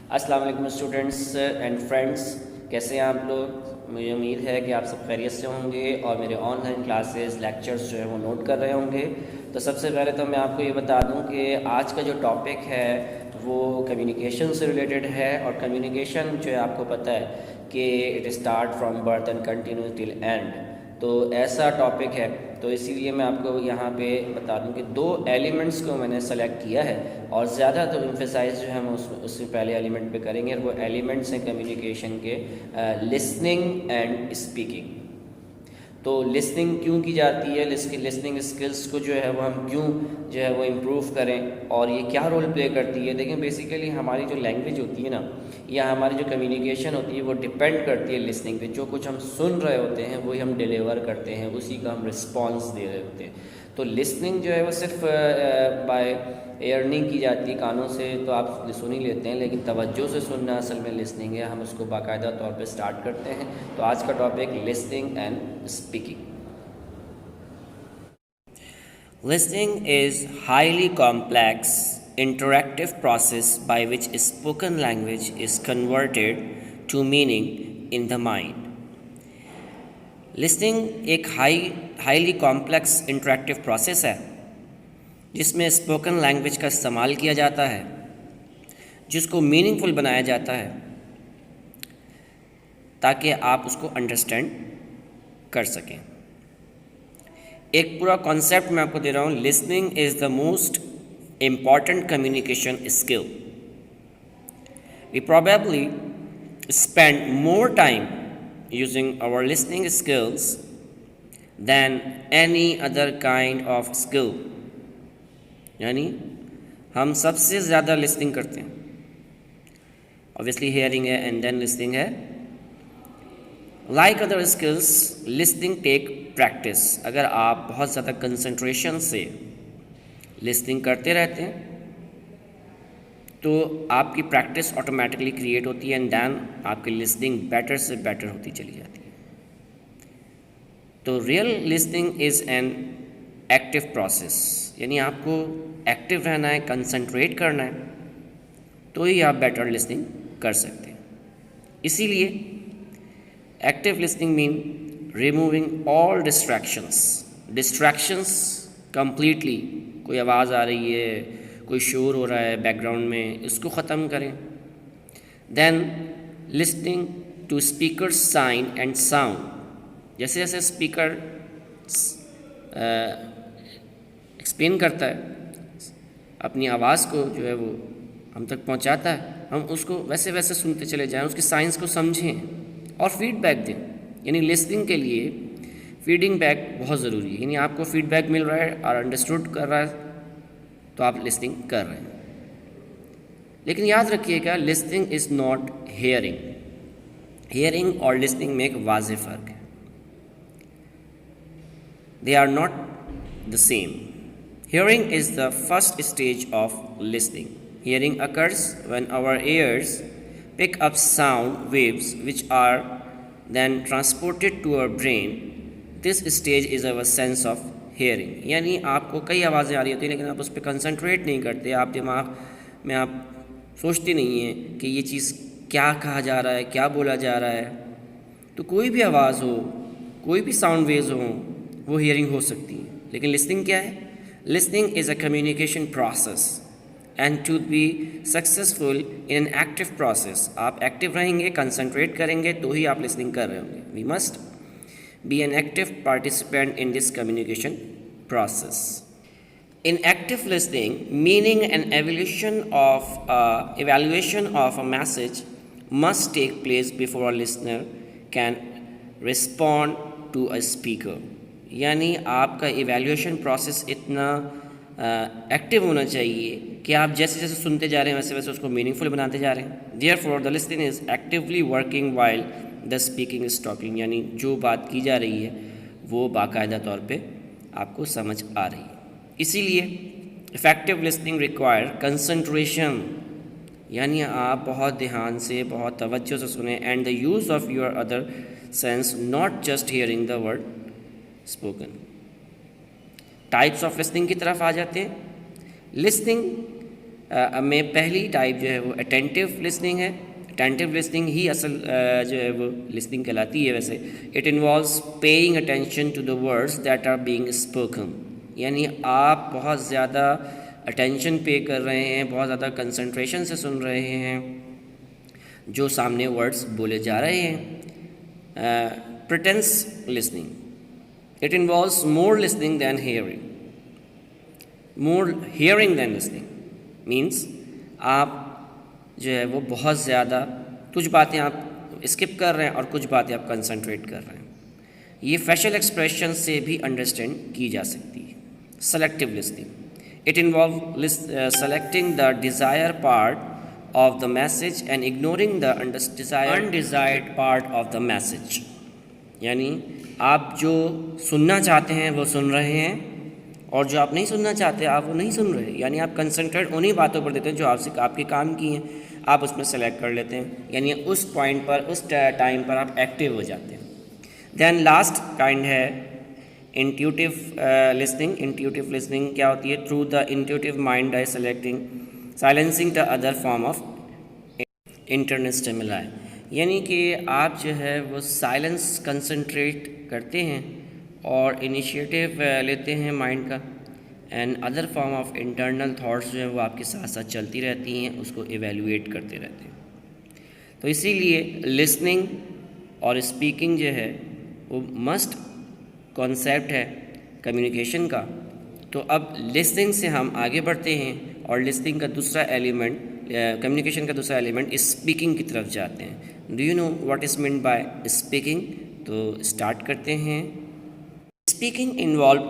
السلام علیکم students and friends, کیسے ہیں آپ لوگ؟ مجھے امید ہے کہ آپ سب خیریت سے ہوں گے اور میرے آن لائن کلاسز لیکچرز جو ہیں وہ نوٹ کر رہے ہوں گے۔ تو سب سے پہلے تو میں آپ کو یہ بتا دوں کہ آج کا جو ٹاپک ہے وہ کمیونیکیشن سے ریلیٹڈ ہے، اور کمیونیکیشن جو ہے آپ کو پتہ ہے کہ it start from birth and continue till and, تو ایسا ٹاپک ہے۔ تو اسی لیے میں آپ کو یہاں پہ بتا دوں کہ دو ایلیمنٹس کو میں نے سلیکٹ کیا ہے، اور زیادہ تو امفیسائز جو ہے ہم اس سے پہلے ایلیمنٹ پہ کریں گے، اور وہ ایلیمنٹس ہیں کمیونیکیشن کے لسننگ اینڈ اسپیکنگ۔ تو لسننگ کیوں کی جاتی ہے، لسننگ اسکلس کو جو ہے وہ ہم کیوں جو ہے وہ امپروو کریں، اور یہ کیا رول پلے کرتی ہے؟ دیکھیں بیسیکلی ہماری جو لینگویج ہوتی ہے نا، یا ہماری جو کمیونیکیشن ہوتی ہے وہ ڈپینڈ کرتی ہے لسننگ پہ۔ جو کچھ ہم سن رہے ہوتے ہیں وہی ہم ڈیلیور کرتے ہیں، اسی کا ہم رسپانس دے رہے ہوتے ہیں۔ تو لسننگ جو ہے وہ صرف بائی ایئر نہیں کی جاتی کانوں سے، تو آپ سن ہی لیتے ہیں، لیکن توجہ سے سننا اصل میں لسننگ ہے۔ ہم اس کو باقاعدہ طور پہ سٹارٹ کرتے ہیں۔ تو آج کا topic listening and speaking. Listening is highly complex interactive process by which spoken language is converted to meaning in the mind. Listening ایک ہائیلی کامپلیکس انٹریکٹیو پروسیس ہے جس میں اسپوکن لینگویج کا استعمال کیا جاتا ہے، جس کو میننگ فل بنایا جاتا ہے تاکہ آپ اس کو انڈرسٹینڈ کر سکیں۔ ایک پورا کانسیپٹ میں آپ کو دے رہا ہوں۔ Listening is the most important communication skill. We probably spend more time using our listening skills than any other kind of skill، یعنی ہم سب سے زیادہ لسننگ کرتے ہیں۔ obviously hearing ہے and then listening ہے۔ like other skills listening take practice۔ اگر آپ بہت زیادہ کنسنٹریشن سے لسننگ کرتے رہتے ہیں تو آپ کی پریکٹس آٹومیٹکلی کریٹ ہوتی ہے، اینڈ دین آپ کی لسننگ بیٹر سے بیٹر ہوتی چلی جاتی ہے۔ تو real listening is an active process, یعنی آپ کو ایکٹیو رہنا ہے، کنسنٹریٹ کرنا ہے، تو ہی آپ بیٹر لسننگ کر سکتے ہیں۔ اسی لیے ایکٹیو لسننگ مین ریموونگ آل ڈسٹریکشنس کمپلیٹلی۔ کوئی آواز آ رہی ہے، کوئی شور ہو رہا ہے بیک گراؤنڈ میں، اس کو ختم کریں۔ Then listening to speaker sign and sound. جیسے جیسے اسپیکر ایکسپلین کرتا ہے اپنی آواز کو، جو ہے وہ ہم تک پہنچاتا ہے، ہم اس کو ویسے ویسے سنتے چلے جائیں، اس کی سائنس کو سمجھیں اور فیڈ بیک دیں۔ یعنی لسننگ کے لیے فیڈنگ بیک بہت ضروری ہے، یعنی آپ کو فیڈ بیک مل رہا ہے اور انڈرسٹوڈ کر رہا ہے تو آپ لسننگ کر رہے ہیں۔ لیکن یاد رکھیے گا، listening is not hearing. Hearing اور لسننگ میں ایک واضح فرق ہے۔ They are not the same. Hearing is the first stage of listening. Hearing occurs when our ears pick up sound waves which are then transported to our brain. This stage is our sense of hearing۔ یعنی آپ کو کئی آوازیں آ رہی ہوتی ہیں لیکن آپ اس پہ کنسنٹریٹ نہیں کرتے، آپ دماغ میں آپ سوچتے نہیں ہیں کہ یہ چیز کیا کہا جا رہا ہے، کیا بولا جا رہا ہے۔ تو کوئی بھی آواز ہو، کوئی بھی ساؤنڈ ویوز ہوں، وہ ہیئرنگ ہو سکتی ہے۔ لیکن لسننگ کیا ہے؟ Listening is a communication process, and to be successful in an active process, آپ ایکٹیو رہیں گے، کنسنٹریٹ کریں گے تو ہی آپ لسننگ کر رہے ہوں گے۔ We must be an active participant in this communication process. In active listening, meaning and evaluation of a message must take place before a listener can respond to a speaker۔ یعنی آپ کا evaluation process اتنا active ہونا چاہیے کہ آپ جیسے جیسے سنتے جا رہے ہیں ویسے ویسے اس کو میننگ فل بناتے جا رہے ہیں۔ Therefore, the listening is actively working while the speaking is talking۔ یعنی جو بات کی جا رہی ہے وہ باقاعدہ طور پہ آپ کو سمجھ آ رہی ہے۔ اسی لیے effective listening require concentration، یعنی آپ بہت دھیان سے، بہت توجہ سے سنیں، and the use of your other sense, not just hearing the word spoken۔ Types of listening کی طرف آ جاتے ہیں۔ لسننگ میں پہلی ٹائپ جو ہے وہ اٹینٹیو لسننگ ہے. اٹینٹیو لسننگ ہی اصل جو ہے وہ لسننگ کہلاتی ہے ویسے. It involves paying attention to the words that are being spoken. یعنی آپ بہت زیادہ اٹینشن پے کر رہے ہیں, بہت زیادہ کنسنٹریشن سے سن رہے ہیں جو سامنے ورڈس بولے جا رہے ہیں. Pretence listening, it involves more listening than hearing. More hearing than listening means آپ جو ہے وہ بہت زیادہ کچھ باتیں آپ اسکپ کر رہے ہیں اور کچھ باتیں آپ کنسنٹریٹ کر رہے ہیں. یہ فیشل ایکسپریشن سے بھی انڈرسٹینڈ کی جا سکتی ہے. Selective listening, it involve selecting the Dzire part of the message and ignoring the undesired part of the message. یعنی آپ جو سننا چاہتے ہیں وہ سن رہے ہیں اور جو آپ نہیں سننا چاہتے آپ وہ نہیں سن رہے. یعنی آپ کنسنٹریٹ انہی باتوں پر دیتے ہیں جو آپ کے کام کی ہیں, آپ اس میں سلیکٹ کر لیتے ہیں. یعنی اس پوائنٹ پر, اس ٹائم پر آپ ایکٹیو ہو جاتے ہیں. دین لاسٹ کائنڈ ہے انٹیوٹیو لسننگ. انٹیوٹیو لسننگ کیا ہوتی ہے؟ Through the intuitive mind by silencing the other form of internal stimuli. یعنی کہ آپ جو ہے وہ سائلنس کنسنٹریٹ کرتے ہیں اور انیشیٹو لیتے ہیں مائنڈ کا, and other form of internal thoughts جو ہیں وہ آپ کے ساتھ ساتھ چلتی رہتی ہیں, اس کو ایویلویٹ کرتے رہتے ہیں. تو اسی لیے لسننگ اور اسپیکنگ جو ہے وہ مسٹ کانسیپٹ ہے کمیونیکیشن کا. تو اب لسننگ سے ہم آگے بڑھتے ہیں اور لسننگ کا دوسرا ایلیمنٹ, کمیونیکیشن کا دوسرا ایلیمنٹ اسپیکنگ کی طرف جاتے ہیں. Do you know what is meant by speaking? تو اسٹارٹ کرتے ہیں. Speaking involve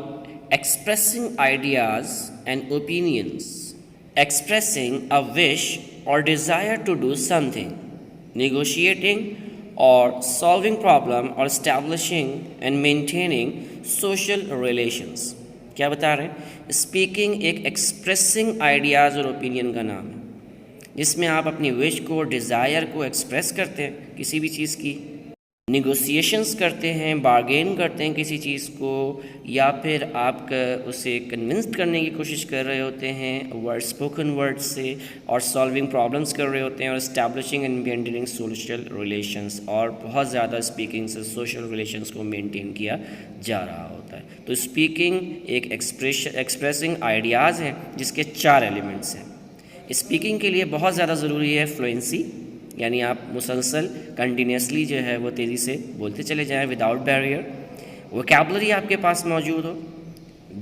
expressing ideas and opinions, expressing a wish or desire to do something, negotiating or solving problem اور establishing and maintaining social relations. کیا بتا رہے ہیں؟ Speaking ایک expressing ideas اور اوپینین کا نام ہے جس میں آپ اپنی وش کو, ڈیزائر کو ایکسپریس کرتے ہیں کسی بھی چیز کی, نیگوسیشنز کرتے ہیں, بارگین کرتے ہیں کسی چیز کو, یا پھر آپ اسے کنونسڈ کرنے کی کوشش کر رہے ہوتے ہیں اسپوکن ورڈ سے, اور سالونگ پرابلمس کر رہے ہوتے ہیں, اور establishing and maintaining social relations, اور بہت زیادہ اسپیکنگ سے سوشل ریلیشنس کو مینٹین کیا جا رہا ہوتا ہے. تو اسپیکنگ ایک ایکسپریسنگ آئیڈیاز ہے جس کے 4 ایلیمنٹس ہیں. اسپیکنگ کے لیے بہت زیادہ ضروری ہے فلوئنسی, یعنی آپ مسلسل کنٹینیوسلی جو ہے وہ تیزی سے بولتے چلے جائیں وداؤٹ بیریئر. ووکیبلری آپ کے پاس موجود ہو,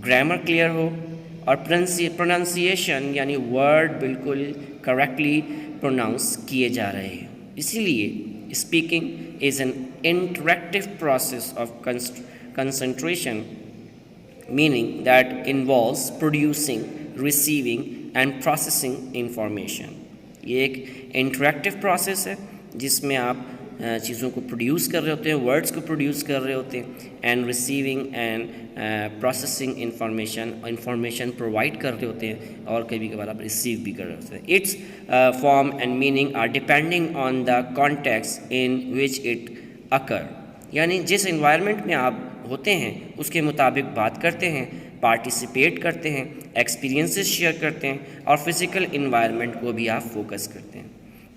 گرامر کلیئر ہو, اور پروننسیشن یعنی ورڈ بالکل کریکٹلی پروناؤنس کیے جا رہے ہیں. اسی لیے speaking is an interactive process of concentration, meaning that involves producing, receiving end processing information. یہ ایک انٹریکٹیو پروسیس ہے جس میں آپ چیزوں کو پروڈیوس کر رہے ہوتے ہیں, ورڈز کو پروڈیوس کر رہے ہوتے ہیں, and receiving end processing information provide کر رہے ہوتے ہیں, اور کبھی کبھار آپ ریسیو بھی کر رہے ہوتے ہیں. Its form and meaning are depending on the context in which it occur. یعنی جس انوائرمنٹ میں آپ ہوتے ہیں اس کے مطابق بات کرتے ہیں, پارٹیسپیٹ کرتے ہیں, ایکسپیرینسز شیئر کرتے ہیں, اور فزیکل انوائرمنٹ کو بھی آپ فوکس کرتے ہیں.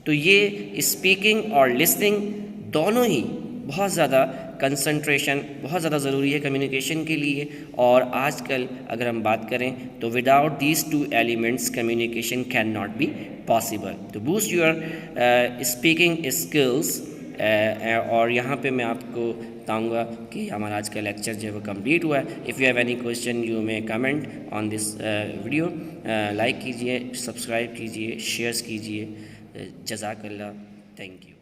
تو یہ اسپیکنگ اور لسننگ دونوں ہی بہت زیادہ کنسنٹریشن بہت زیادہ ضروری ہے کمیونیکیشن کے لیے. اور آج کل اگر ہم بات کریں تو without these 2 elements communication can not be possible. To boost your speaking skills. اور یہاں پہ میں آپ کو بتاؤں گا کہ ہمارا آج کا لیکچر جو ہے وہ کمپلیٹ ہوا ہے. If you have any question you may comment on this video. Like کیجیے, سبسکرائب کیجیے, شیئرس کیجیے. جزاک اللہ. Thank you.